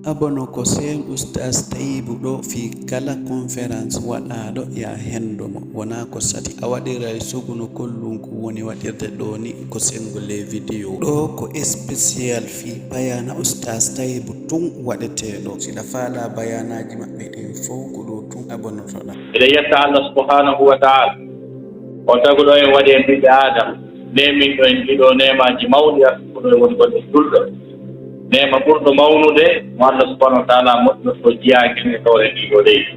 abono ko sen oustas Tayibou ɗo fi kala conférence waɗaɗo ya hendomo wona ko sati a waɗira suguno kollunku woni waɗirde ɗo ni ko sengole vidéo ɗo ko spécial fi bayana oustas Tayibou tun waɗeteɗo siɗa faala bayanaji maɓɓe ɗin fof ko ɗo tun abonotoɗa. eɗen yetta Allah subhanahu wa taala o taguɗo en waɗi en ɓiɓɓe adama nemin ɗo en ɗiɗo nemaji mawɗi artuɗo e woni gonɗe julɗo nema ɓurɗo mawnude mo Allah subhanahu wa taala moƴƴotto jiyaki e tawre ɗiɗo leydi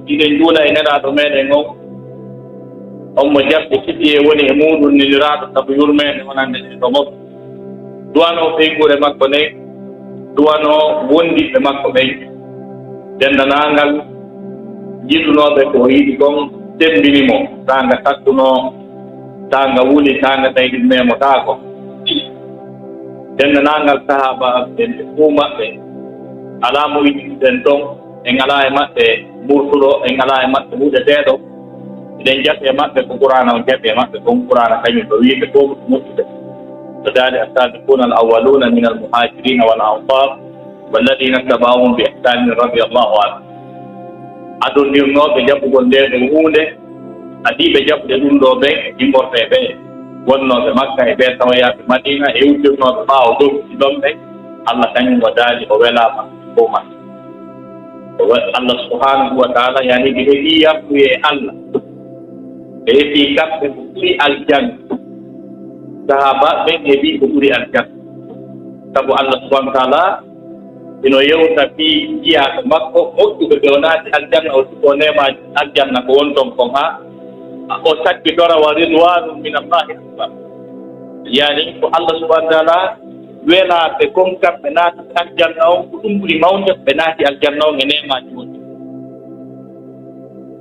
ɗiɗen juula e neɗaɗo meɗen on mo jaɓɓe kiɗi e woni e muɗum niniraɗo saabu yurmede wonande ɗo moɓɓe duwano ɓeygure makko nden duwano wondiɓe makko ɓen dendanangal jiɗunoɓe ko yiɗi kon tembinimo tanga takkuno tanga wuli tanga tawi memotako dendanangal sahaba ɓen ɓe fuu maɓɓe ala mo yiɗiɗen ɗon en ala e maɓɓe ɓurtuɗo en ala e maɓɓe huɗeteɗo eɗen jaɓɓe e maɓɓe ko qur'ana o jaɓɓe e maɓɓe kon qur'ana kañum ɗo wiɓe fof moƴƴuɓe so dali as-sabiquna al-awwaluna min al-muhajirina wal ansar walladina tabauhum bi ihsanin radiyallahu anhu adondirnoɓe jaɓɓugol nde ɗo hunde adiɓe jaɓɓude ɗum ɗo ɓe immorte ɓe wonnoɓe makka e ɓe tawayaɓe madina e wujjirnoɓe ɓaawo domti ɗon ɓe allah kañum o daali o welama foma allah subhanahu wa taala yani ɓe heeɓi yamɗuye e allah ɓe heeɓi kamɓe ko ɓuuri aljanna sahaba ɓen heeɓi ko ɓuuri aljanna sabu allah subhanahu wa taala ino yewta fi jiyaɓe makko moƴƴuɓe ɓe o naati aljanna o siko nemaji aljanna ko won ton kon ha o sakkitora wa ridwanum min allahi akbar yani ko allah subahana taala weelaɓe kon kamɓe naati aljanna on ko ɗum ɓuuri mawde ɓe naati aljanna on e nemaji woni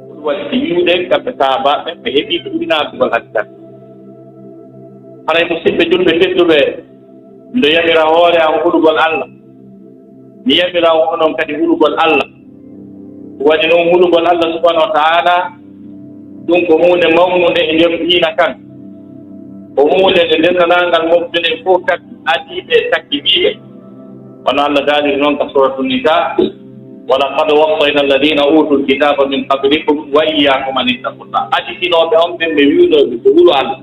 ɗum waɗi so yiwɗen kamɓe sahabaɓe ɓe heeɓi ko ɓuuri naatugol aljanna haray musidɓe julɓe tedduɓe mbiɗo yamira hoore am huɗugol allah mi yamira onon kadi huɗugol allah waɗi noon huɗugol allah subahanahu wa taala ɗum ko hunde mawnude e nder diina kan ko hunde nde ndennanangal moftude fof kadi adiɓe takkiɓiɓe wono allah daaliri noon ka suratu nisa walaqad wassayna alladina utul kitaba min qablikum wa iyyakum an ittaqullah aditinoɓe on ɓen ɓe wiwnoɓe ko huulo allah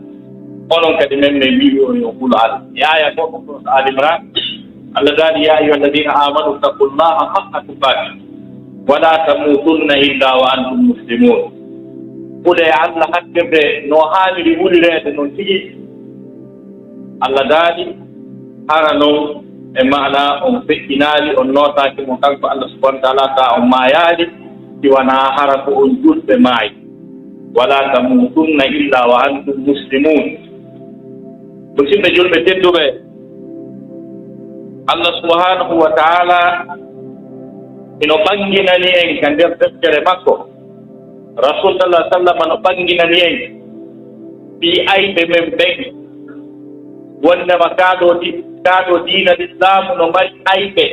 onon kadi men ɓe wiwi on yo huulo allah e aya goɗɗo surat al imran allah daali ya ayuha alladina amanu ittaqullaha haqqa tuqatih wala tamutunna illa wa antum muslimun ɓuuɗe allah hakkirde no haaniri wulirede noon tigi allah daali hara noon e mana on feƴƴinaali on nootaki mo kanko allah subahana wa taala ta on maayaali siwana hara ko on julɓe maayi wala tamutunna illa wa antum muslimun musidɓe julɓe tedduɓe allah subhanahu wa taala ino ɓanginani en ka nder deftere makko rasul sallah sallam no ɓanginani en fi ayɓe men ɓen wondema kaɗo diina l'islamu no mari ayɓe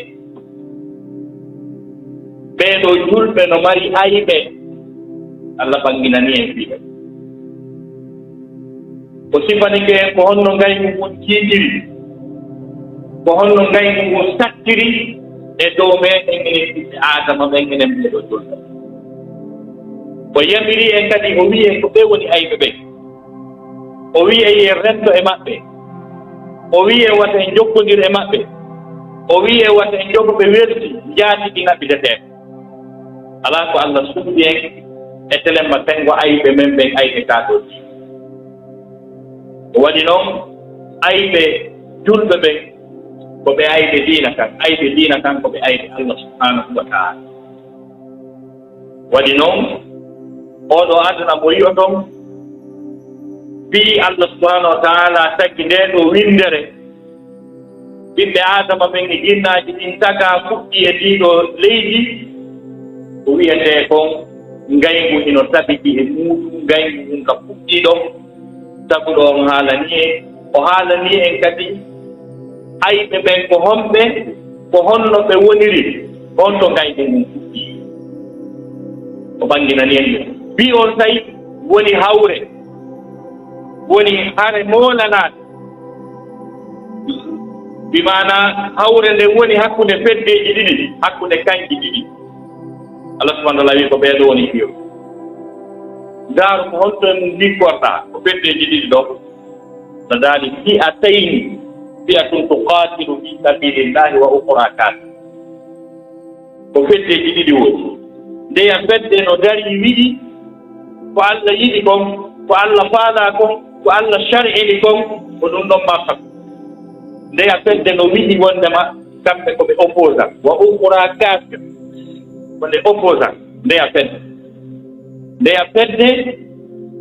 ɓeeɗo julɓe no mari ayɓe allah ɓanginani en fiɓe o sifanike en ko honno ngaymu ngun kiiɗiri ko honno ngaymu ngun sattiri e dow meɗen enen ɓiɓɓe adama ɓen enen ɓeeɗo julɓe o yamiri en kadi o wiye ko ɓe woni ayɓe ɓe o wiye ye rendo e maɓɓe o wiye wata en jokkodir e maɓɓe o wiye wata en jogoɓe welti jaatiɗi ngaɓɓideteɓe ala ko allah suuɗi en e telemma tengo ayɓe men ɓen ayɓe kaɗoji o waɗi noon ayɓe julɓe ɓen ko ɓe ayɓe diina kan ko ɓe ayɓe allah subhanahu wa taala waɗi noon oɗo aduna mo yiyoton fii allah subhanahu wa taala taggi nde ɗo windere ɓiɓɓe adama ɓen e jinnaji ɗin taga fuɗɗi e ɗiɗo leydi ko wiyete kon ngaygu ino tabiti e muɗum ngaygu ɗum ka fuɗɗiɗo sabu ɗo on haalani en o haalani en kadi ayɓe ɓen ko homɓe ko honno ɓe woniri on to ngaygu mum fuɗɗi o ɓanginani en ɓe wi on tawi woni hawre woni hare molanaade bimana hawre nde woni hakkunde feddeji ɗiɗi hakkunde kanji ɗiɗi Allah subhanahu wa ta'ala wi ko ɓeeɗo woni fiyo ndaaru ko holton liggorɗa ko feddeji ɗiɗi ɗo no daali fi'atayni fi'atun tuqatilu fi sabilillahi wa ukhra kafir ko feddeji ɗiɗi woni ndeya fedde no dari wiɗi ko Allah yiɗi kon ko Allah faala kon ko Allah shar'ini kon ko ɗum ɗon marta ndeya fedde no wiɗi wondema kamɓe koɓe opposant wa ukhra kafir ko nde opposant ndeya fedde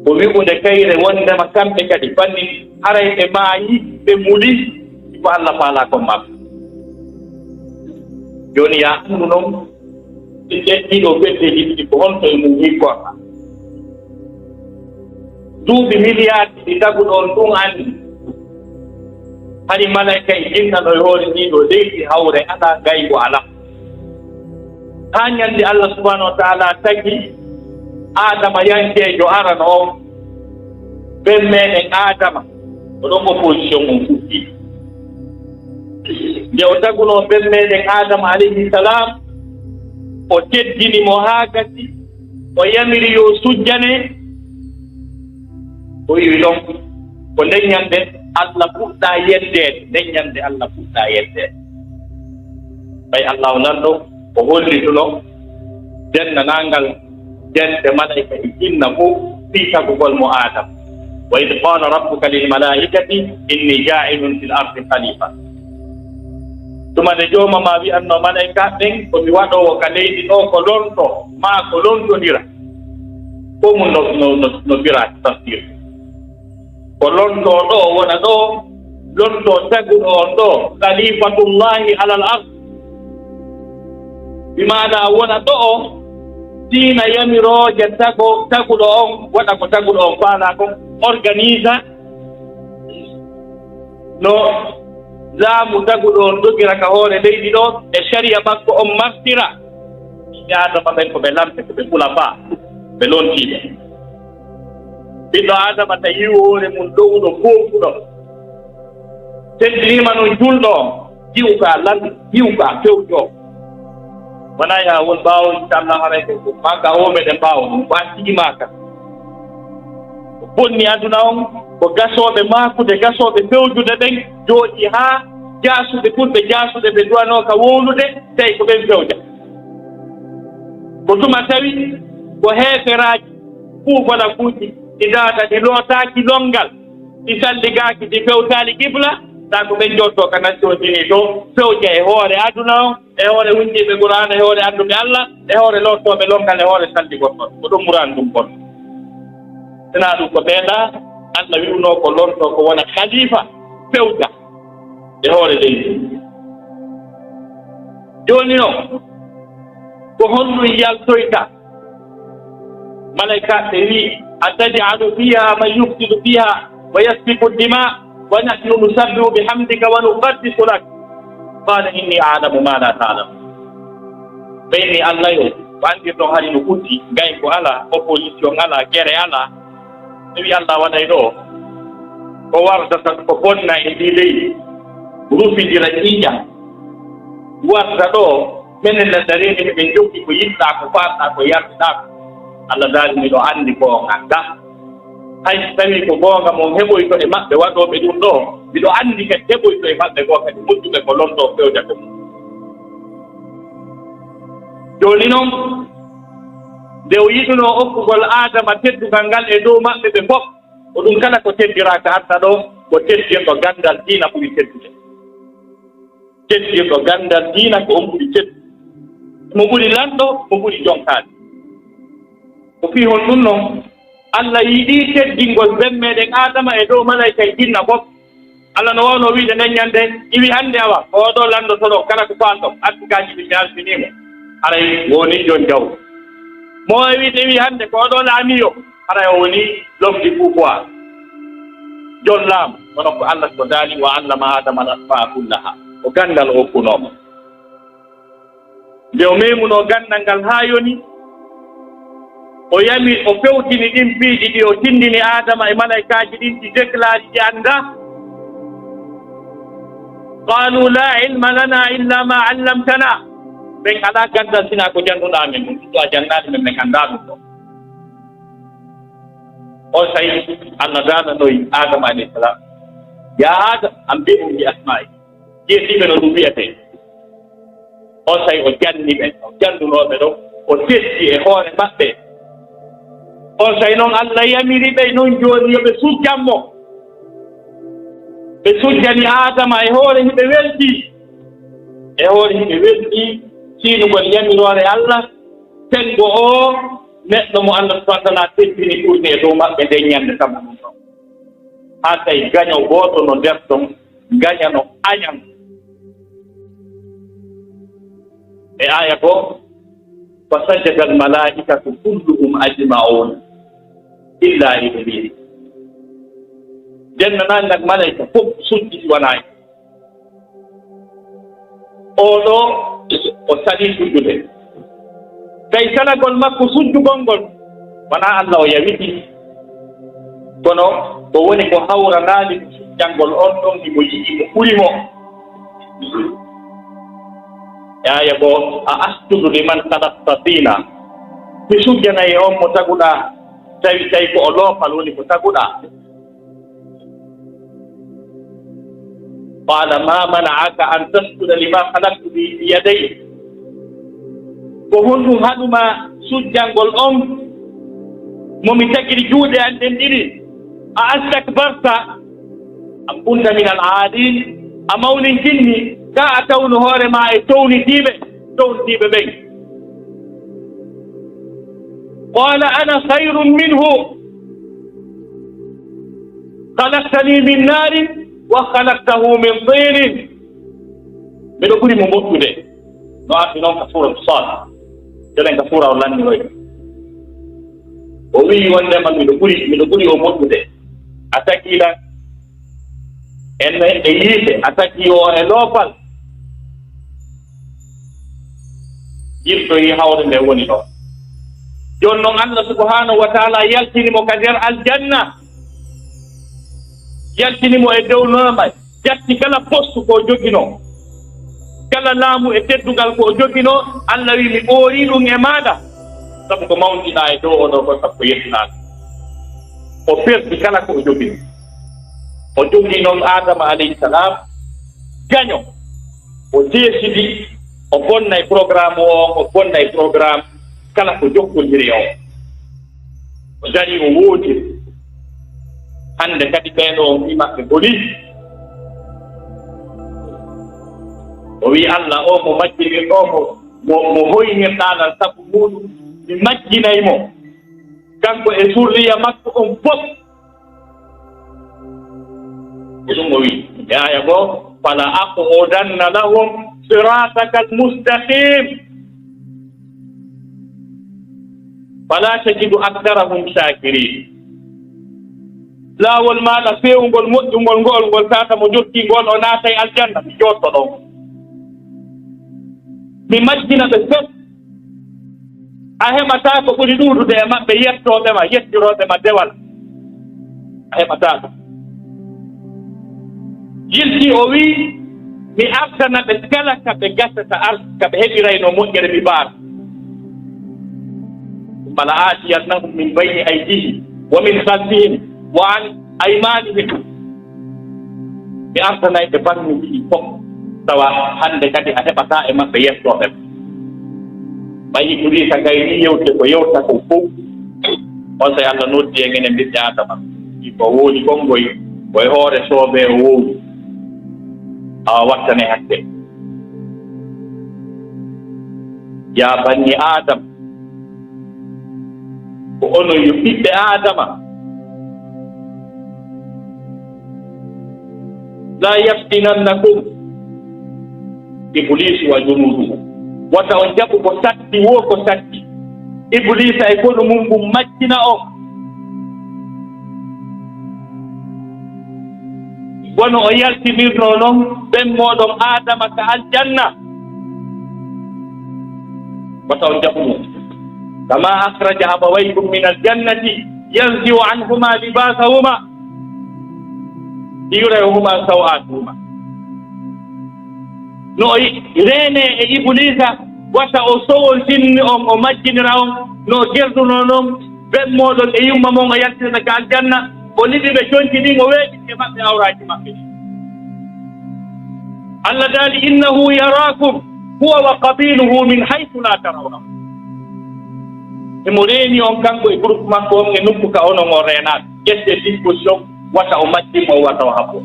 ko wi'ude kayre wondema kamɓe kadi fanni haray ɓe maayi ɓe muli ko Allah faala kon maɓɓe joni ya andu noon ɗiɗo feddeji ɗiɗi ko honto e mum hikkorta duuɓi milliard ɗi taguɗon ɗum anndi hani malaika e jinnano e hoore ɗiɗo leydi hawre ala gaygo ala ha ñande Allah subhanahu wa ta'ala tagi adama yankejo arano on ɓen meɗen adama oɗon opposition mum fuɗɗi nde o taguno ɓen meɗen adama alayhi salam o teddini mo haa gasi o yamiri yo sujjane o wi ɗon ko ndeññande Allah fuɗɗa yeddeede ndeññande Allah fuɗɗa yeddeede ɓay Allah o nanɗo o hollituno dennanangal dende malaika e jinna fof fii tagugol mo adama wa id qala rabbuka lil malaikati inni ja'ilun fil ardi khalifa tuma nde jooma ma wi'atno malaika ɓen komi waɗowo ka leydi ɗo ko lonto ma ko lontodira fof mum no biraaki tafsir ko lonto ɗo wona ɗo lonto taguɗo on ɗo khalifatullahi alal ard bimaana wona ɗo o diina yamirooje taguɗo on waɗa ko taguɗo on faala kon organisa no laamu taguɗo on dogira ka hoore leydi ɗo e sharia makko on martira ɓiɓɓe adama ɓen ko ɓe lampe ko ɓe ɓula baa ɓe lontiiɓe ɓiɗɗo adama tawi hoore mum ɗowɗo foofuɗo teddinima no julɗo jiwka lamɗi jiwka fewjo wona yaha won ɓaawo inchallah harayde maka o meɗen ɓaawo ɗum ɓa tigimaka ko bonni aduna on ko gasooɓe maakude gasooɓe fewjude ɓen jooɗi haa jaasuɓe fulɓe jaasuɓe ɓe duwano ka wowlude tawi ko ɓen fewja ko tuma tawi ko heeferaaji fuufola fuuji ɗi daata ɗi lootaaki longal ɗi salligaaki ɗi fewtaali qibla taa ko ɓen jotto ka naccodini to fewja e hoore aduna o e hoore windiiɓe qur'ana e hoore annduɓe Allah e hoore lottooɓe longal e hoore salligotton ko ɗum murani ɗum kon sinaa ɗum ko ɓeeɗa Allah wi'unoo ko lonto ko wona khalifa fewja e hoore leydi jooni o ko honɗum yaltoyta malaika ɓe wii atad'alu fiha man yufsidu fiha wa yasfiku dima wa nahnu nusabbihu bihamdika wa nuqaddisu lak qala inni a'lamu ma la ta'lamu ɓeyni Allah yo ko andirɗon hari no ɓutti gay ko ala opposition ala gere ala ɓe wi Allah waɗay ɗo ko wardata ko bonna e ndi leydi rufidira ƴiiƴa warda ɗo minen laddarini ɓe joggi ko yiɗɗa ko farɗa ko yarɗiɗa ko Allah daali miɗo anndi ko ngannda hay so tawi ko goonga mo heɓoyto e maɓɓe waɗooɓe ɗum ɗo miɗo anndi kadi heɓoyto e maɓɓe goo kadi moƴƴuɓe ko lonto fewja ko mum jooni noon nde o yiɗunoo okkugol aadama teddugal ngal e dow maɓɓe ɓe fof ko ɗum kala ko teddiraaka hatta ɗo ko teddirɗo ganndal diina ɓuri teddude teddirɗo ganndal diina ko on ɓuri teddude mo ɓuri lanɗo mo ɓuri jonkaade ko fii hon ɗum noon Allah yiɗii teddingol ɓen meeɗen aadama e dow malaika e jinna fof Allah no wawno wiide nden ñannde iwi hannde awa oɗo landotoɗo kala ko faalɗo artikaaji ɗi mi alfiniimo aray woni jon jawdi mo wiide wi hannde ko oɗo laamiyo aray o woni lofdi pouvoir jon laamu kono ko Allah ko daali wa allama adama al asmaa kullaha ko ganndal o hokkunooma nde o meemunoo ganndal ngal haa yoni o yami o fewtini ɗin piiji ɗi o tindini adama e malaikaaji ɗin ɗi déclare ɗi annda qalu la ilma lana illa ma 'allamtana ben ala gandal sina ko jannuɗa men ɗum to a jannade men min annda ɗum ɗo on tawi Allah dananoyi adama alayhi salam ya adam an mbiyum bi asma'i ƴeetiɓe no ɗum wiyete on tawi o janni ɓe o jannunoɓe ɗo o tetti e hoore maɓɓe on tawi noon Allah yamiri ɓe noon joni yoɓe sujjanmo ɓe sujjani adama e hoore hiɓe welɗi e hoore hiɓe welɗi siinugol yamirore Allah tengo o neɗɗo mo Allah subahana taala teddini ɓurni e dow maɓɓe nde ñande tama ɗum ɗon ha tawi gaño gooto no nder ɗon gañano añan e aya goo fa sajada al malaikatu kulluhum ajmaun illa iblis jennanani nag malaika fof sujji wonayi oɗo o sali sujjude tawi salagol makko sujjugol ngol wona Allah o yawiti kono ko woni ko hawranali sujjangol on ɗon imo yiɗi mo ɓuri mo aya goo a asjudu liman halakta tina mi sujjanayi on mo taguɗa tawi ko o loopal woni ko taguɗa qala ma mana'aka an tasjuda lima halaktu biyadayya ko honɗum haɗuma sujjangol on momi tagiri juuɗe an ɗen ɗiɗi a astakbarta am kunta min al aadin a mawnintinni ka a tawnu hoore ma e townitiiɓe ɓen qala ana hayrun minhu halaktani min naarin wa halaktahu min tinin miɗo ɓuri mo moƴƴude no arti noon ka suura Sad jonen ka suura o lanndinoy o wii wondema miɗo ɓuri o moƴƴude a takiiɗan e yiite a takii o e loopal yirtoyi hawre nde woni ɗo jooni noon Allah subhanahu wa taala yaltinimo ka nder aljanna yaltinimo e dow noomay jatti kala poste ko joginoo kala laamu e teddugal ko joginoo Allah wi mi ɓoorii ɗum e maaɗa sabu ko mawniɗaa e dow oɗo ko sappo yettinaade o ferti kala ko o jogini o jogii noon adama alayhi salam gaño o deesidi o bonna e programme o bonna e programme kala ko jokkondiri o darii o woodiri hannde kadi ɓeeɗo o wi maɓɓe boni o wi Allah o mo majjini o mo hoynirɗaanan sabu muɗum mi majjinaymo kanko e surriya makko on fof ko ɗum o wi e aya goo fala aqudanna lahum sirataka almustaqim fala tajidu aktarahum shakirin laawol maɗa fewngol moƴƴungol ngol tata mo jotti ngol o naatay aljanna mi jotto ɗon mi majjina ɓe fof a heɓata ko ɓuri ɗuuɗude e maɓɓe yettiroɓema dewal a heɓata ɗum yilti o wi mi ardana ɓe kala ka ɓe gasata ka ɓe heɓirayno moƴƴere mi baara bala aatiyannahum min bayni aydihim wa min khalfihim wa an aymanihim mi ardanay ɓe banni ɗiɗi fof tawa hannde kadi a heɓata e maɓɓe yettoɓe ɓayi ɓuri ka gayni yewte ko yewta ko fof on so Allah noddi e ngene ɓiɓɓe adama i ko woodi kongoy koye hoore soobe o woodi awa wattane hakke ya banni adam ko onon yo ɓiɓɓe adama la yaftinannakum iblis wa junuduhu wata on jaɓu ko satti wo ko satti iblisa e kono mum mum majjina on wono o yaltinirno noon ɓen moɗon adama ka aljanna wata on jaɓu mum kama akhraja abawaykum min aljannati yanziu anhuma libasahuma liyurayhuma sawatuhuma no rene e iblisa wata o sowol tinni on o majjinira on no gerduno noon bemmoɗon e yumma mon o yaltina ka aljanna o liɗi ɓe jonti ɗin o weeɗi e maɓɓe awraji maɓɓe Allah daali innahu yarakum huwa wa qabiluhu min haythu la tarawna emo reeni on kanko e groupe makko on e nokku ka onon o reenaɓe ƴette disposition wata o majjima o wata o habbo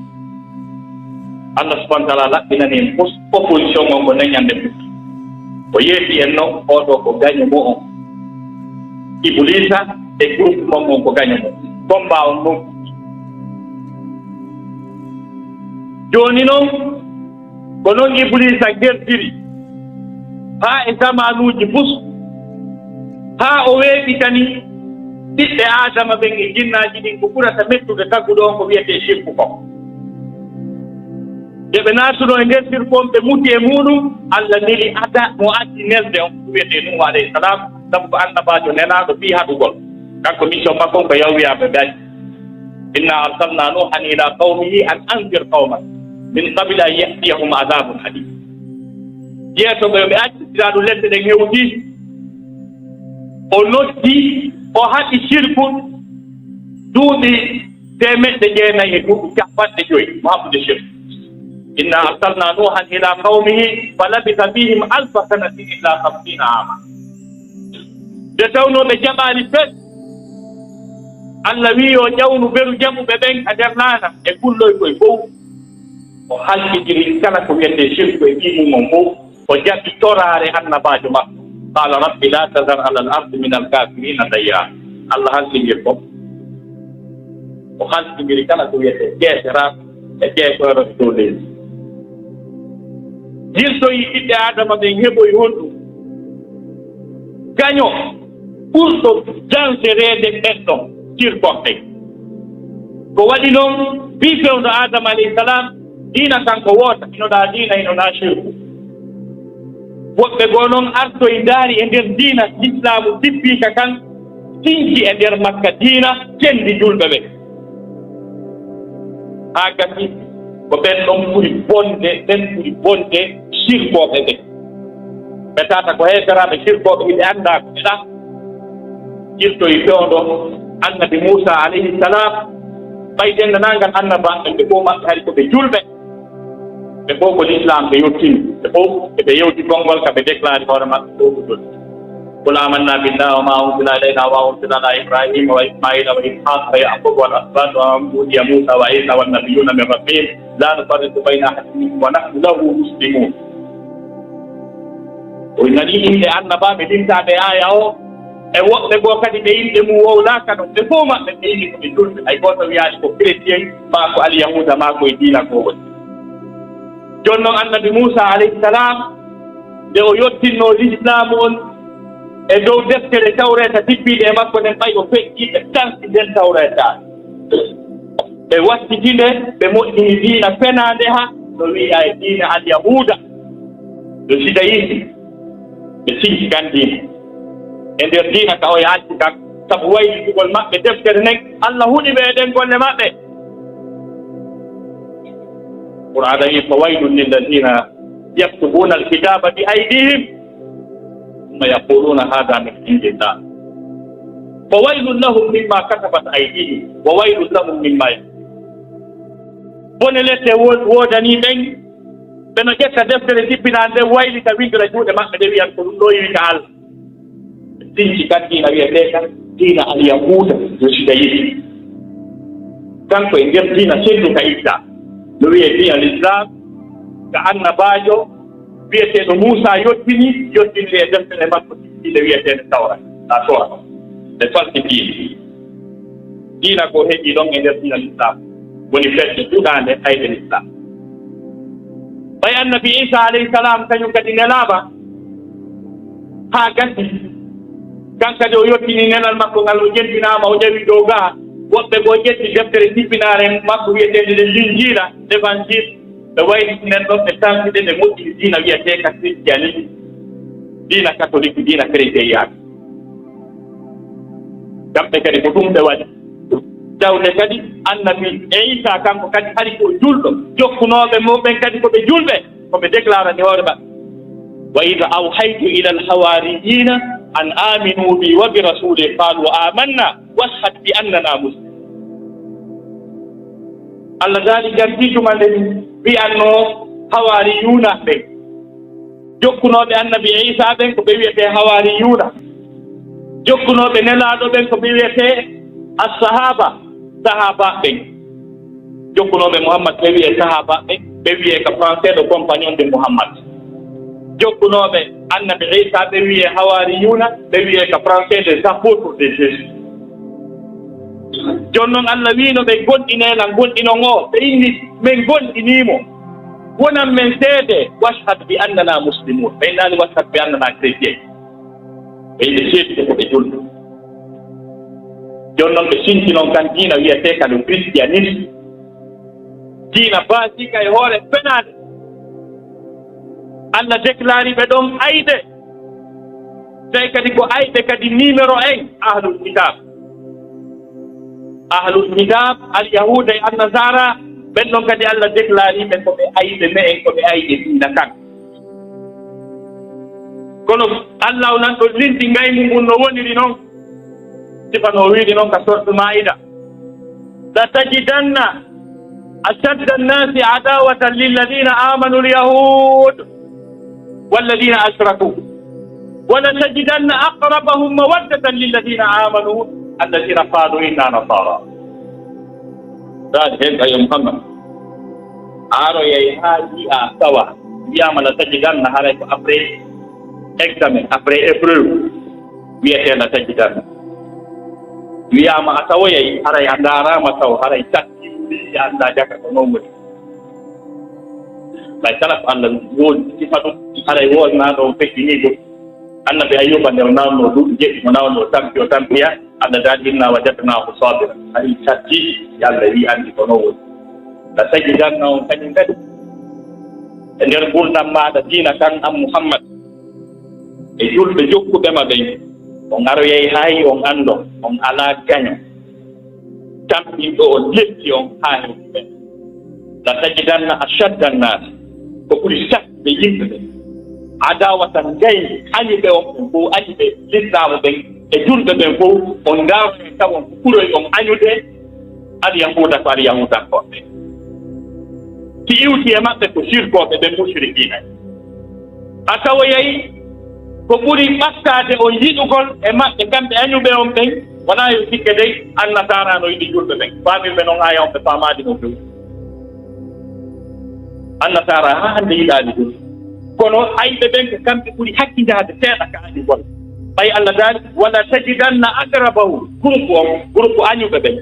Allah subhanahu wa ta'ala laɓɓinani en opposition on ko neñande futti o yeefi en noon oɗo ko gaño mo on iblisa e groupe mon on ko gaño mo combat on noon joni noon ko noon iblisa gerdiri ha e zamanuji bus ha o weeɓitani ɓiɓɓe adama ɓen e jinnaji ɗin ko ɓurata mettude tagguɗo on ko wiyete shirku ko nde ɓe naatuno e nder sirkon ɓe muti e muɗum Allah neli ada mo addi nelde on ko wiyete nuhu alayhi salam sabu ko annabajo nenaɗo fi haɗugol kanko mission makko on ko yawwiyaɓe ɓe inna arsalna nuhan ila qawmihi an anzir qawman min qabli an yatiyahum adabun alim yeeso ɓe ɓe accitiraɗo ledde ɗen hewti o noddi o haɗi shirku duuɓi temeɗɗe jeenayi e duuɓi capanɗe joyi mo haɓude shirku inna arsalna nuhan ila qawmihi falabisa fihim alfa sanatin illa 50 ama nde tawnoɓe jaɓani fes Allah wi o ƴawnu beru jaɓuɓe ɓen a nder nana e kulloy koye fof o halkidiri kala ko wiyete shirku e ɗimumon fof o jaɓi torare annabajo makko qala rabbi la tazar ala al ardi min al kafirina dayya Allah halkidir ko o halkidiri kala ko wiyete jeeseraɓe e jeesoore dow leydi hirtoyi ɓiɓɓe adama ɓen heɓoy honɗum gaño ɓurɗo dangerede ɓenɗon sirkoɓɓe ko waɗi noon fi fewndo adama alayhi salam diina kanko woota inoɗa diina inoɗa shirku woɓɓe goo noon artoye daari e nder diina l'islamu dippika kan tinki e nder makka diina kendi julɓe ɓe haa gasi ko ɓen ɗon ɓuri bonde sirkoɓe ɓe ɓe tata ko heeseraɓe sirkoɓe hiɓe annda ko ɓeɗa irtoye fewndo annabi Musa alayhi salam ɓayden nangal annabaɓe ɓe fof maɓɓe hari koɓe julɓe ɓe fof ko l'islam ɓe yettini ɓe fof eɓe yewti konngol ka ɓe déclaré hoore maɓɓe fof ko julɓe qul amanna billahi wa ma unzila ilayna wa unzila ala ibrahima wa ismaila wa ishaqa wa yaqub wal asbat wa utiya musa wa isa wan nabiyuna min rabbihim la nufarriqu bayna ahadin minhum wa nahnu lahu muslimun o nani inde annabaɓe limtade aya o e woɓɓe goo kadi ɓe yimɓe mum wowlaka ɗum ɓe fof maɓɓe ɓe yini koɓe julɓe hay goto wiyaani ko chrétien ma ko alyahuda ma koye diina ko woni jooni noon annabi Musa alayhi salam nde o yottinno l'islamu on e dow deftere tawreta tippiɗe e makko nden ɓay o feƴƴi ɓe tansi nden tawreta ɓe wattitinde ɓe moƴƴini diina fenande ha no wiya e diina alyahuda no judaïsme ɓe sinki kan diina e nder diina ka o yaalti kan sabu waylitugol maɓɓe deftere nden Allah huɗi ɓe e ɗen golle maɓɓe qur'ana wi fa waylun lilladina yaktubuna alkitaba bi aydihim thumma yaquluna hada min indillah fa waylun lahum mimma katabat aydihim wa waylun lahum mimma bone lette wodani ɓen ɓeno ƴetta deftere tippina nde waylita windira juuɗe maɓɓe nde wiyan ko ɗum ɗo yiwita Allah sinci kan diina wiyete kan diina alyahuda yo judaïsme kanko e nder diina seddu ka itta no wiye diina l'islam ka annabajo wiyeteɗo Musa yottini e deftere makko tippiɗe wiyeteɗe tawra a tora ɓe falsifiɗi diina ko heeɓi ɗon e nder diina l'islam woni fedde ɗuɗande hayde l'islam ɓay annabi Isa alayhi salam kañum kadi nelaama haa gasi kankade o yottini nenal makko ngal o jentinama o ƴawi dow gaa woɓɓe goo ƴetti deftere tippinare makko wiyetede nde linjila évangile ɓe wayliti nen ɗon ɓe tampide ɓe moƴƴini diina wiyete ka christianisme diina catholique diina chrétien yaade kamɓe kadi ko ɗum ɓe waɗi tawde kadi annabi Isa kanko kadi hari ko julɗo jokkunoɓe moɓen kadi koɓe julɓe koɓe déclarani hoore maɓɓe wa ida awhaytu ila alhawariyina an aminu bi wa bi rasuli qalu amanna washhad bi annana muslim. Allah daali gardiituma nden wiyanno hawariyuna ɓen jokkunoɓe annabi Isa ɓen ko ɓe wiyete hawariyuna, jokkunoɓe nelaaɗo ɓen ko ɓe wiyete assahaba sahaba ɓen, jokkunoɓe Muhammad ɓe wiye sahaba ɓen, ɓe wiye ko français de compagnon de Muhammad. Jokkunoɓe annabi Isa ɓe wiye hawariyuna, ɓe wiye ko français des apôtres de Jésus. Jooni noon Allah wiino ɓe gonɗinela gonɗinon o ɓe inni min gonɗinimo wonan men seede washhad bi annana muslimun, ɓe innani washhad bi annana chrétien, ɓe yiɓe seedide ko ɓe julɗo. Jooni noon ɓe sinti noon kan diina wiyete ka ɗum christianisme, diina basika e hoore fenade. Allah déclari ɓe ɗon ayde, tawi kadi ko ayɓe kadi numéro 1 ahlul kitab. Ahlul kitab al yahuda e annasara ɓen ɗon kadi Allah déclari ɓe koɓe ayɓe me en koɓe ayɓe diina kan. Kono Allah o nan ɗo linti ngaymu mum no woniri noon, sifano wiide noon ka sortu Maida, la tajidanna ashadda annasi adawatan lilladina amanu lyahud walladina ashraku wala tajidanna aqrabahum mawaddatan lilladina amanu alladina qalu inna nasara. Daal hen kayo Muhammad aro yey ha ji'a tawa wiyama la tajidanna haray ko après examen après épreuve wiyete la tajidanna, wiyama a tawoyay haray a darama taw haray tatti ɗi anda jaka ko noon woni ɓay kala ko Allah woodi sifa ɗum haray wosnaɗo feccinigo annabi Ayyuba nde o nawno duuɓi jeɗɗi mo nawno o tampiya Allah daal inna wajadnahu sabira, hay tatti Allah wi andi ko noon woni. La tajidanna on kañum kadi e nder gurdam maɗa diina kan am Muhammad e julɓe jokkuɓema ɓen on aroyay hay on andon on ala gaño tampinɗo on letti on ha hewɓe ɓen. La tajidanna ashadda annas ko ɓuri sakɓe yimɓe ɓen adawatan gayni añuɓe on ɓen fof añuɓe lislamu ɓen e julɓe ɓen fof on garoe tawon ko ɓuroy on añude alyahuda ko alyahudankoɓe, si iwti e maɓɓe ko sirkoɓe ɓen mushrikina. A tawoyay ko ɓuri ɓattade on yiɗugol e maɓɓe kamɓe añuɓe on ɓen wona yo sikke dey annasara no yiɗi julɓe ɓen, famirɓe noon aya on ɓe famadi no fewi. Annasara ha hande yiɗali julɓe, kono ayɓe ɓen ko kamɓe ɓuri hakkidade seeɗa ka añugol. ɓay Allah daali wala tajidanna aqrabahu groupe añuɓe ɓen,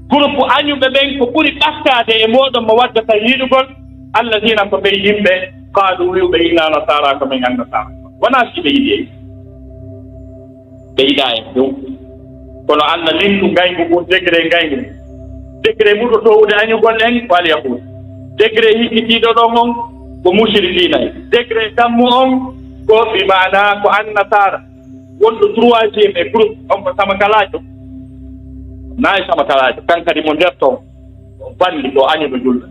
groupe añuɓe ɓen ko ɓuri ɓattade e moɗon mo waddata yiɗugol alladina ko ɓe yimɓe qaalu wiwɓe inna nasara ko min annasara, wona si ɓe yiɗi ɓe yiɗa en dow. Kono Allah lindu ngaygu mum degré muɗo towude añugol en ko alyahud, degré hikkitiɗo ɗon on ko mushrikina en, degré tammu on ko ɓi maana ko annasara. Wonɗo troisiéme e groupe on ko samakalajo nayi samakalajo kan kadi mo nder toon o balli ɗo añuɓe julɓe.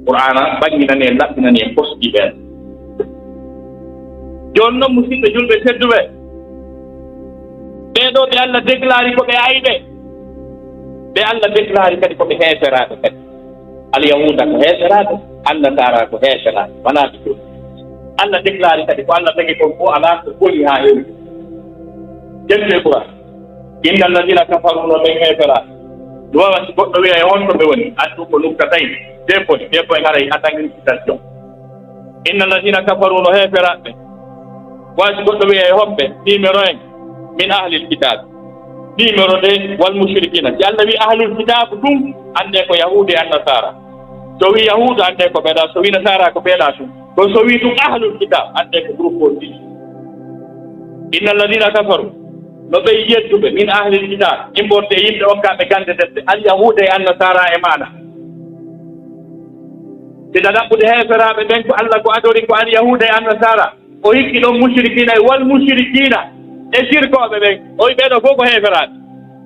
Qur'ana banginani en laɓɓinani en posɗi ɓen. Joni noon musidɓe julɓe tedduɓe, ɓeɗo ɓe Allah déclari ko ɓe ayɓe, ɓe Allah déclari kadi ko ɓe heeseraɓe kadi. Alyahuda ko heeseraɓe, annasara ko heeseraɓe, wona ɓe julɓe. Allah déclari kadi ko Allah tagi kon fof ala ko boni ha heewi. Jemde Qur'an inna alladina kafaru no ɓen heeseraɓe, ɗum wawa si goɗɗo wiya e honto ɓe woni andu ko nukta tawi debbo en haray attaque incitation. Inna alladina kafaru no heeferaɓe wasi goɗɗo wiya e hoɓɓe numéro 1 min ahlil kitab, numéro 2 wal mushrikina. Si Allah wi ahlul kitab ɗum ande ko yahude e annasara, so wi yahudu ande ko ɓeeɗa, so wi nasara ko ɓeeɗa tum, kono so wi ɗum ahlul kitab ande ko groupe o ɗiɗi. Inna alladina kafaru no ɓe yedduɓe min ahlil kitab imborde yimɓe hokkaɓe gande defte al yahuda e annasara e maɗa. Sida ɗaɓɓude heeferaɓe ɓen ko Allah ko adori ko al yahuda e annasara, o hikki ɗon mushrikina e wal mushrikina e sirkoɓe ɓen, o wi ɓeɗo fof ko heeferaɓe.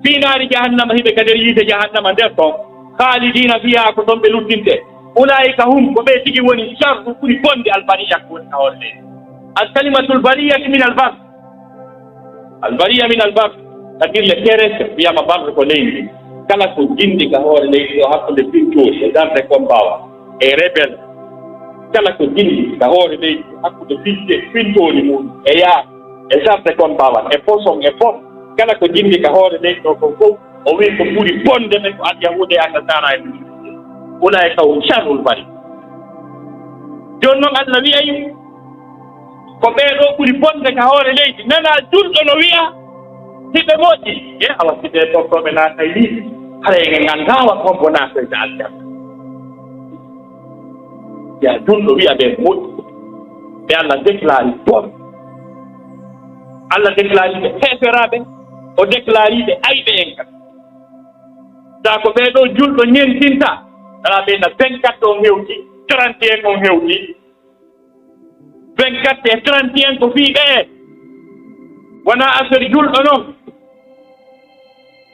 Fi naari jahannama hiɓe kader yiite jahannama nder toon, khalidina fiha ko ɗon ɓe luttinte. ulaika hum ko ɓe tigi woni sharru ɓuri bonde albariya ko woni hawre leydi. Alkalimatul bariyati min albar, albariya min albar tadirle terrestre wiyama barre ko leydi. Kala ko jindi ka hoore leydi o hakkude pintoji e darde ko mbawa e rebel, kala ko jindi ka hoore leydi hakkude pintoji mum e yaa e darde ko mbawa e poson e pom, kala ko jindi ka hoore leydi o ko fof o wi ko ɓuri bonde men ko alyahude e annasara e ulaika hum sharrul bari. Joni noon Allah wi'ay ko ɓeeɗo ɓuri bonde ka hoore leydi. Nana julɗo no wi'a hiɓe moƴƴi e awa siɗe tottoɓe naata e liɗi hara en nganndawa kombo naatoyde aljanna. Ya julɗo wi'a ɓe moƴƴi ɓe Allah déclare bon, Allah déclare ɓe heeferaɓe, o déclare ɓe ayɓe en kam. Sa ko ɓeeɗo julɗo ñentinta ala ɓe na 24 on hewti 31 on hewti 24 e 31 ko fii ɓe wona affaire julɗo noon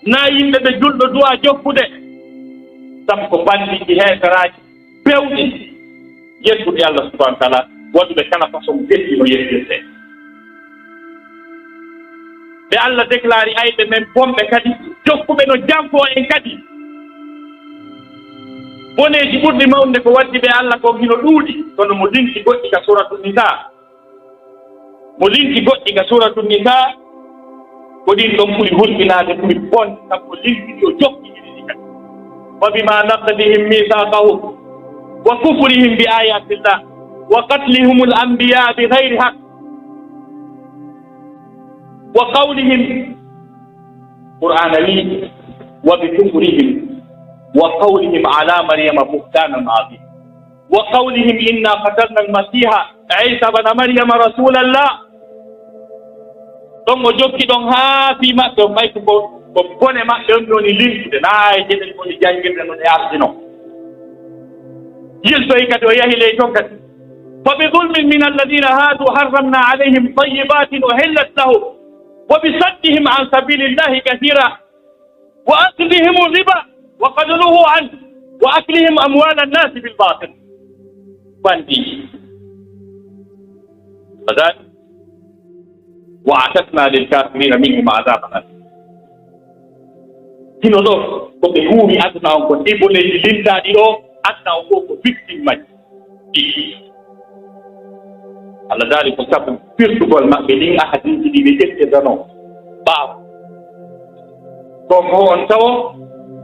na yimɓe ɓe julɗo duwa jokkude sabu ko bandiji heeferaji pewɗi yettude Allah subahanahu wa taala waɗuɓe kala façon delɗi no yettirte. ɓe Allah déclare ayɓe men bomɓe kadi jokkuɓe no janko en kadi boneji ɓurɗi mawde ko waddi ɓe Allah ko hino ɗuuɗi kono mo linki goɗɗi ka suratu nisa, mo linki goɗɗi ka suratu nisa ko ɗin ɗon ɓuri hulɓinade ɓuri bonde sabu ko linki o jokki ɗiɗi kadi. wa bima naqdihim mithaqahum wa kufrihim bi ayatillah wa qatlihim al anbiya bi ghayri haqq wa qawlihim qur'ana wi wa bi kufrihim وقولهم على مريم بهتانا عظيما وقولهم إنا قتلنا المسيح عيسى بن مريم رسول الله ɗon o jokki ɗon haa fii maɓɓe o may ko bone maɓɓe on ɗoni linkude naa e jeɗel woni janngirde non e ardino yiltoyi kadi o yahi ley ton kadi fa bi zulmin min alladina haadu harramna alayhim tayibatin uhillat lahum wa bi saddihim an sabilillahi kathira wa akdihim riba وقد نهوا عنه وأكلهم أموال الناس بالباطل باندي فذلك وأعتدنا للكافرين منهم عذابا أليما. hino ɗo ko ɓe huumi aduna on ko ɗiɓoleji lindaɗi ɗo aduna o fof ko victime maji ɗi Allah daari ko sabu firtugol maɓɓe ɗin ahadiji ɗi ɓe ƴettedano ɓaawo ɗon ko on tawo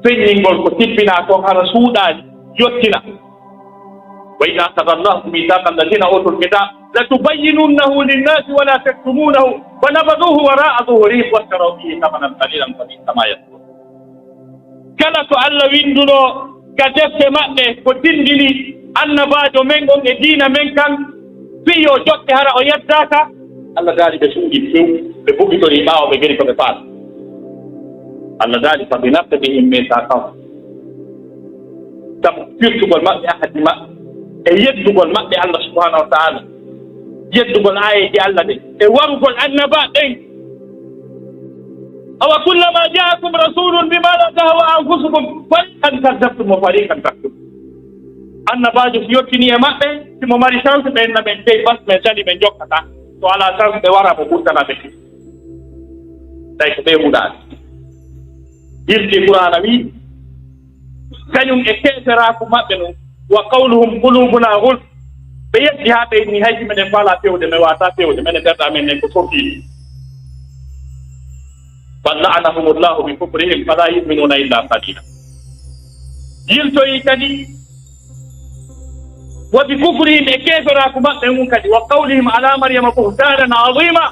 feññingol ko tippina toon hara suuɗaani yottina wa ida akhada allahu mithaqa alladina utul kitab latubayyinunnahu linnasi wala taktumunahu wa nabaduhu wara'a zuhurihim washtaraw bihi thamanan qalilan fa bi'sa ma yashkurun. kala ko Allah winduɗo ka defte maɓɓe ko dindini annabaajo men on e diina men kan fii yo joɓɓe hara o yeddaka Allah daari ɓe suuɗi few ɓe buɓitori ɓaawo ɓe gari ko ɓe faala. Allah daali fa bi naqdihim mithaqahum sabu firtugol maɓɓe ahadi maɓɓe e yeddugol maɓɓe Allah subhanahu wa taala yeddugol ayeji Allah ɗe e warugol annaba ɗen. awa kullama jaakum rasulun bima la tahwa anfusukum fariqan kadzabtum wa fariqan taktum. annabajo so yettini e maɓɓe simo mari chance ɓen na ɓen tey bas ɓe sali ɓe jokkata so ala chance ɓe wara mo ɓurtana ɓe tawi ko ɓe huɗaani. yilti qur'ana wi kañum e keeseraku maɓɓe no wa qawluhum qulubuna ghulf ɓe yetti haa ɓeyni haysi meɗen faala pewde mi wata pewde mene ɓerɗa men nen ko sofiɗi bal la'anahum llahu bi kufrihim fala yuminuna illa qalila. yiltoyi kadi wa bi kufrihim e keeseraku maɓɓe mum kadi wa qawlihim ala maryama buhtanan azima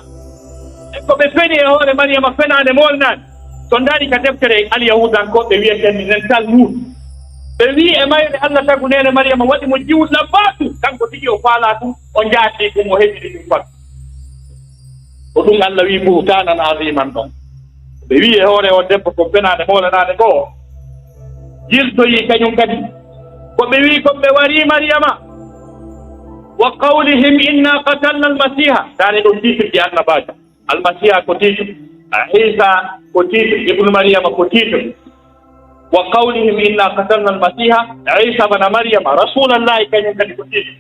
e ko ɓe feni e hoore maryama fenade molnade. so ndaari ka deftere alyahudankoɓe wiyeten minen talmud ɓe wi e mayre Allah tagu nene maryama waɗi mo jiwla baatu kanko tigi o faala tu o jaati ɗum o heɓiri ɗum pat ko ɗum Allah wi buhtanan aziman ɗon ɓe wi e hoore o debbo ko fenade molanade goo yiltoyi kañum kadi ko ɓe wi ko ɓe wari maryama wa qawlihim inna qatalna almasiha taane ɗum titirɗi annabajo almasiha ko titre Isa ko titre ibnu maryama ko titre wa qawlihim inna qatalna al-masiha Isa ibn Maryam rasulullahi kanyen kadi ko tiidi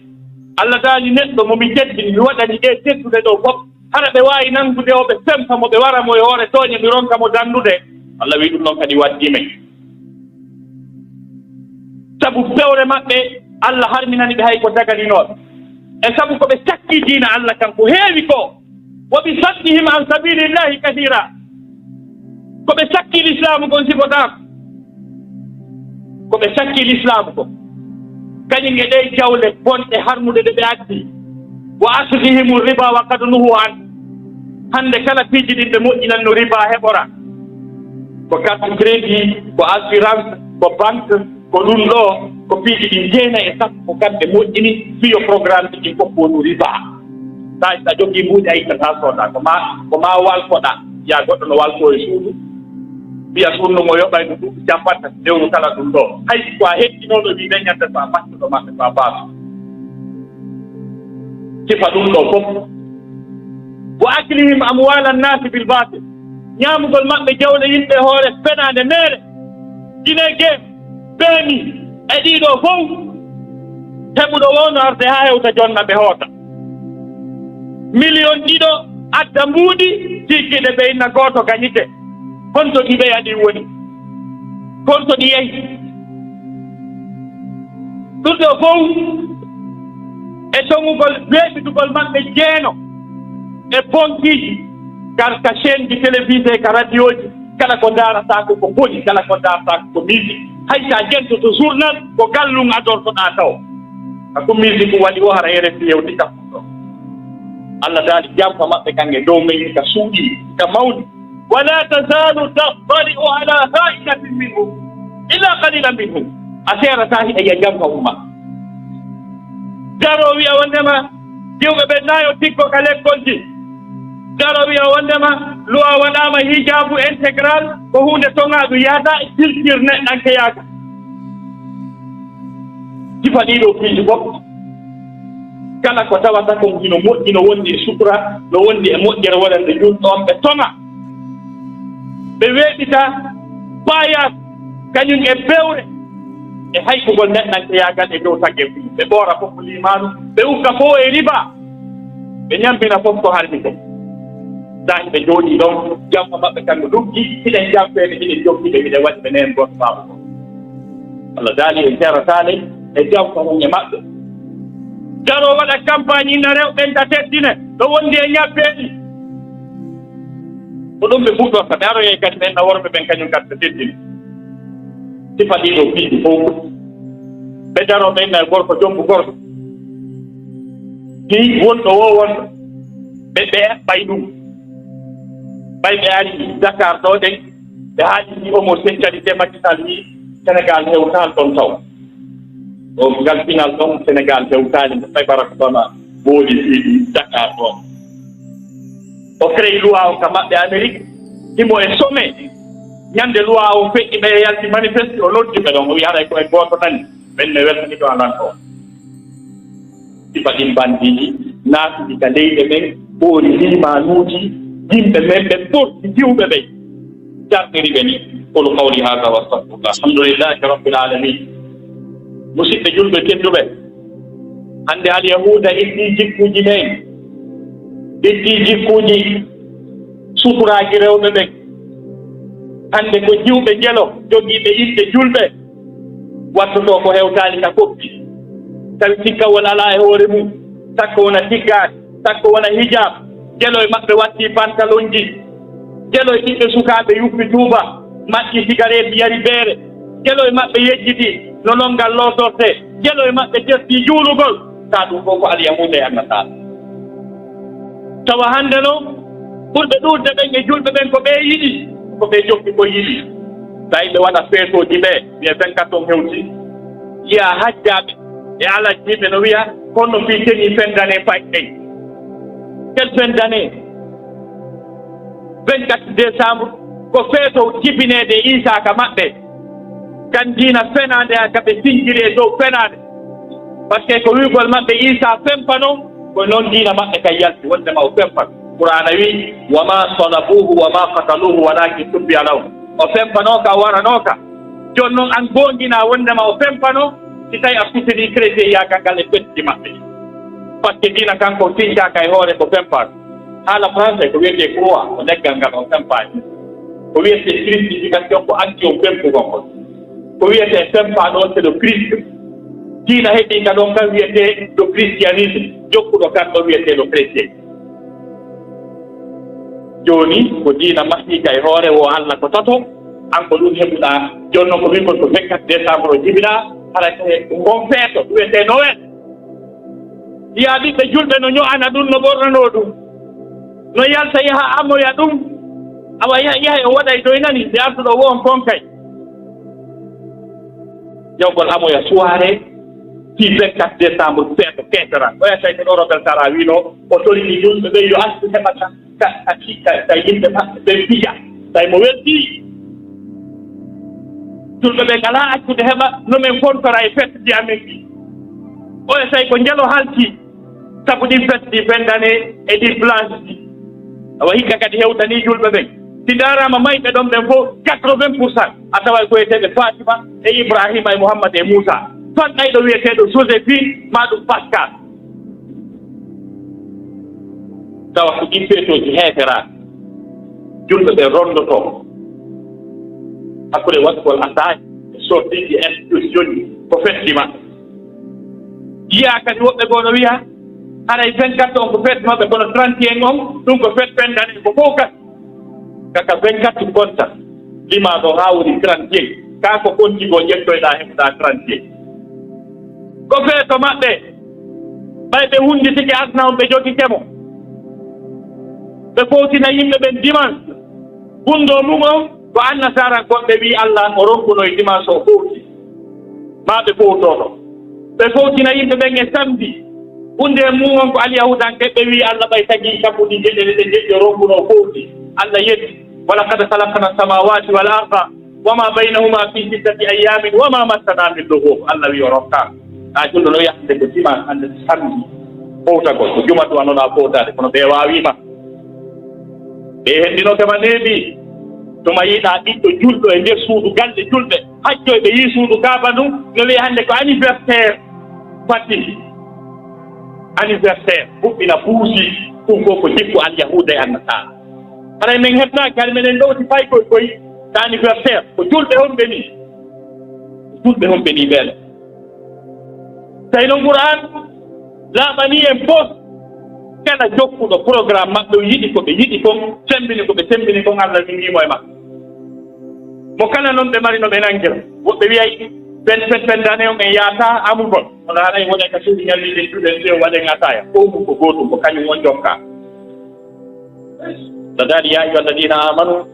Allah daali neɗɗo momi jeddini mi waɗani ɗe teddude ɗo fof hara ɓe wawi nangude o ɓe sempa mo ɓe wara mo e hoore tooñe mi ronka mo dandude Allah wi ɗum noon kadi waddimen sabu fewre maɓɓe Allah harminani ɓe hay ko daganinoɓe e sabu ko ɓe cakki diina Allah kan ko heewi ko wa bi saddihim an sabilillahi kathira ko ɓe cakki l'islamu kon sifotaako ko ɓe cakki l'islamu ko kañum e ɗe jawle bonɗe harmude ɗe ɓe addi wa aslihim riba wa kad nuhu an hande kala piiji ɗin ɓe moƴƴinan no riba heɓora ko carte crédit ko assurance ko banque ko ɗum ɗo ko piiji ɗin jeenayi e sappo ko kamɓe moƴƴini fiyo programme ɗin fof wonu riba sa jogii mbuuɗi a yittata sooda ko ma walkoɗa ya goɗɗo no walko e suudu mbiya sunnu mo yoɓay no duuɓi jambatta lewru kala ɗum ɗo hay ko a hettinoɗo wi dañante so a battuɗo maɓɓe so a baasu sifa ɗum ɗo fof wa aklihim amwala nnasi bil batil ñaamugol maɓɓe jawle yimɓe hoore fenaande meere ine geem beeni e ɗiɗo fof heɓuɗo wowno arde haa hewta jonna ɓe hoota million ɗiɗo adda mbuuɗi jiggiɗe ɓe inna gooto gañite honto ɗi ɓeya ɗi woni honto ɗi yehi ɗum ɗo fof e tongugol weeɓitugol maɓɓe jeeno e ponkiiji ka chaine ji télévisé ka radio ji kala ko daarataako ko boni kala ko daarataako ko musique hay sa jentoto journal ko gallum adortoɗaa taw ako musique waɗi o hara RFI yewti kam ɗo Allah daali jamfa maɓɓe kange dow men ka suuɗi ka mawɗi wala tazalu tattali'u ala ha'inatin minhum illa qalilan minhum a seerata hiɗa ya jamfa umma jaro wiya wondema diwɓe ɓe nayo tikko ka lekkolji jaro wiya wondema loi waɗama hijabu intégral ko hunde toŋaɗu yahata e culture neɗɗanke yaaka sifa ɗiɗo piiji fof kala ko tawata ko hino moƴƴi no wondi e sutura no wondi e moƴƴere waɗande julɗoon ɓe toŋa ɓe weeɓita bayat kañum e bewre e haykugol neɗɗanke yaagal e dow tagge ɓe ɓoora fof ko limanu ɓe ukka fof e riba ɓe ñampina fof ko harmi ko sahi ɓe jooɗi ɗon jamfa maɓɓe kamɓe ɗuggi hiɗen jamfeede hiɗen jokkiɓe hiɗen waɗi ɓe neen goto baabu ko Allah daali e seratale e jamfa hunge maɓɓe jaro waɗa campagne inna rewɓenta teddine ɗo wondi e ñabbeeɗi ko ɗum ɓe fuɗɗorta ɓe aroye kadi ɓen na worɓe ɓen kañum kadi ɓe teddine sifa ɗiɗo piiɗi fof ɓe daroɓe inna e gorko jombu gorko fi wonɗo wo wonɗo ɓe ɓay ɗum ɓay ɓe ari Dakar ɗo ɗen ɓe haaɗi homosexualité Macky Sall wi Sénégal hewtal ɗon taw o ngal final ɗon Sénégal hewtali ɓay Barack Obama woodi fiiɗi Dakar ɗon o créé loi o ka maɓɓe Amérique himo e sommet ñande loi o feƴƴi ɓe yalti manifeste o noddi ɓe ɗon o wi haɗay ko en gooto nani ɓen ne weltani ɗo anan o sifa ɗin bandiji naatuɗi ka leyɗe men ɓoori limanuuji yimɓe men ɓe ɓurti diwɓe ɓey jarɗiri ɓe ni qulu qawli hada wa astahfirullah alhamdulillahi rabbil alamin musidɓe julɓe tedduɓe hannde al yahuda itti jikkuji men itti jikkuji suturaaji rewɓe ɓen hannde ko jiwɓe jelo jogiiɓe inɗe julɓe wattoto ko hewtaali ka koppi tawi tikkawol alaa e hoore mum takko wona tiggaade takko wona hijab jelo e maɓɓe watti pantalon ji jelo e ɓiɓɓe sukaaɓe yuppi tuuba maƴƴi cigarette yari beere jelo e maɓɓe yejjiti no nongal loodorte jelo e maɓɓe jestii juulugol taa ɗum fof ko alyahuuda e annataa tawa hannde noon ɓurɓe ɗuurde ɓen e julɓe ɓen ko ɓe yiɗi ko ɓe jokki ko yiɗi tawi ɓe waɗa feetooji ɓee wiye 24 on hewti yiya hajjaaɓe e alajjiɓe no wiya kono mbi teni fin d'année fayɗen quelle fin d'année 24 décembre ko feeto jibineede Isa ka maɓɓe kan diina fenaande a ka ɓe sinkiri e dow fenaande par ce que ko wiigol maɓɓe Isa fempa noon ko noon diina maɓɓe kay yalti wondema o fempat Qur'ana wi wa ma salabuhu wa ma qataluhu walakin tubbiya lahum o fempanooka o waranooka joni noon an gonɗina wondema o fempano si tawi a sutini chrétien yagal ngal e ɓesdi maɓɓe par ce que dina kanko tiñtaka e hoore ko fempano haala français ko wiyete croix ko leggal ngal on fempani ko wiyete christification ko anti o fempugon kon ko wiyete fempaɗo on c'est le christ diina heɓinga ɗon kan wiyete le christianisme jokkuɗo kan ɗo wiyete le chrétien joni ko diina masɗika e hoore o Allah ko tato an ko ɗum heɓuɗa joni noon ko wikon ko 24 décembre o jibina harate gon feeto wiyete Noël yiya ɓiɓɓe julɓe no ño'ana ɗum no ɓornano ɗum no yalta yaha amoya ɗum awa yaha o waɗa e doynani nde arduɗo wo on konkay jawgol amoya soirée fi 24 décembre feeto keetera oya tawi ko ɗo Robert Sara wino o tolini julɓe ɓe yo astu heɓata ka yimɓe maɓɓe ɓe piya tawi mo welti julɓe ɓe ngala accude heɓa no min kontora e fête ji amen ɗi oya tawi ko njalo halti sabu ɗin fête ɗi fendane e ɗi blanche ɗi awa hikka kadi hewtani julɓe ɓen si darama mayɓe ɗon ɓen fof 80% a taway ko wiyeteɓe Fatima e Ibrahima e Mouhammad e Moussa fanɗayɗo wiyeteɗo Joséphine ma ɗum Pascal tawa ko ɗin feetoji heeferaɗe julɓe ɓe rondoto hakkude waɗgol attaque e sortiji institution ji ko fetti maɓɓe yiya kadi woɓɓe goo no wiya haray 24 on ko fête maɓɓe kono 31 on ɗum ko fête pendane ko fof kat kaka 24 gonta limaɗo ha woni 31 ka ko kontigo ƴettoyɗa heɓuɗa 31 ko feeto maɓɓe ɓayɓe hundi tigi asna on ɓe jogi kemo ɓe fowtina yimɓe ɓen dimanche hundo mum on ko annasara goɓɓe wi Allah o ronkuno e dimanche o fowti ma ɓe fowtoɗo ɓe fowtina yimɓe ɓen e samedi hunde mum on ko alyahudanke ɓe wi Allah ɓay tagi kamɓuɗi jeɗɗe ɗe jeɗɗi o ronkuno o fowti Allah yetti walaqad khalaqna samawati wal arda wama baynahuma fi 6 ayamin wama massana min lughub Allah wi o rokkama a julɗo no yahde ko dimanche hande samedi fowtagol ko jumatu anoɗa fowtade kono ɓe wawima ɓe hendinokema neeɓi toma yiiɗa ɓiɗɗo julɗo e nder suudu galɗe julɓe hajjoyɓe yi suudu kaaba ɗum no wiya hannde ko anniversaire fatti anniversaire huɓɓina puusi ɗum fof ko jikku alyahuda e annasara haray min heɓnaki hade minen ɗowti fay koy ko anniversaire ko julɓe honɓe ni julɓe honɓe ni ɓeele tawi noon Qur'an laaɓani en fof kala jokkuɗo programme maɓɓe yiɗi ko ɓe yiɗi kon sembini ko ɓe sembini kon Allah windimo e maɓɓe mo kala noon ɓe mari no ɓe nangira woɓɓe wiyay pendane on en yaata amugol hono haɗay woni ka suuɗi ñallide juɗen ɗe waɗen ataya fof mum ko gotum ko kañum won jokka فقال يا أيها الذين آمنوا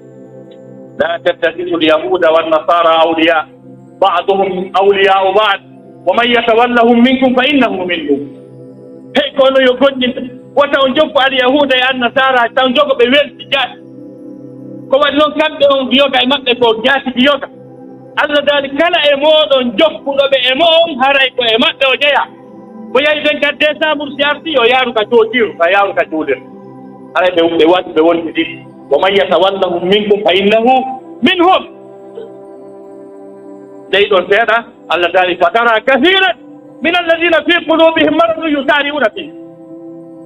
لا تتخذوا اليهود والنصارى أولياء بعضهم أولياء بعض ومن يتولهم منكم فإنه منهم هيك أنه يقول وتنجب اليهود والنصارى تنجب بويل جات كما لون كم دون بيوكا يمكن يكون جات بيوكا الله ذلك كلا إمود نجب بإمود هرايكو إمود وجيا ويأيزن كدسا مرسيارتي ويارو كتوتير فيارو كتودر على بوات بوات جديد ومن يتولهم منكم فإنه منهم زيد الفئة على ذلك فترى كثيرا من الذين في قلوبهم مرض يسارعون فيه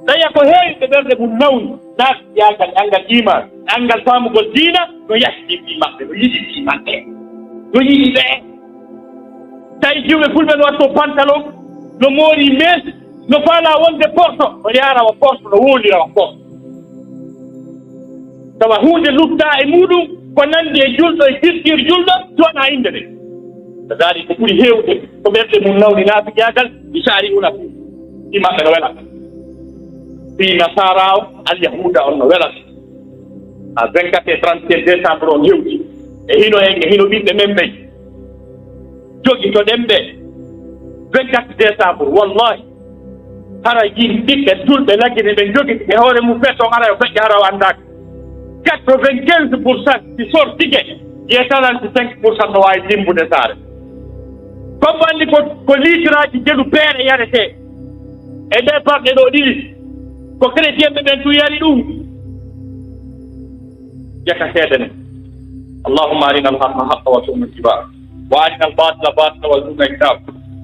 لا يكون هي ببرد النون ناس يأكل أنجل إيمان أنجل فامو الدين ويحكي في مكة ويجي في مكة ويجي به تيجي كل من وقته بانتالون نموري ميس نفعل وند بورتو وليارا وبورتو نولي وبورتو tawa hunde lutta e muɗum ko nandi e julɗo e kirkir julɗo toona inde nde so daari ko ɓuri heewde ko ɓerɗe mum nawni naafiyagal mi saari una fi maɓɓe no welata fi nasara o alyahuda on no welata a 24 et 31 décembre on hewti e hino en e hino ɓiɓɓe men ɓey jogi to ɗen ɓe 24 décembre wallahi hara yin ɓiɓɓe julɓe laggine ɓe jogi e hoore mum fet on ara yo feƴƴa hara o anndaka 95% si sortike ye 35% no wawi dimbude saare comme andi ko liitiraji jelu peere yarete e nde parɗe ɗo ɗiɗi ko chrétien ɓe ɓen tu yari ɗum jaka seede ne allahumma arina alhaqa haqa wa summa ittiba'a وارنا الباطل باطلا وارزقنا اجتنابه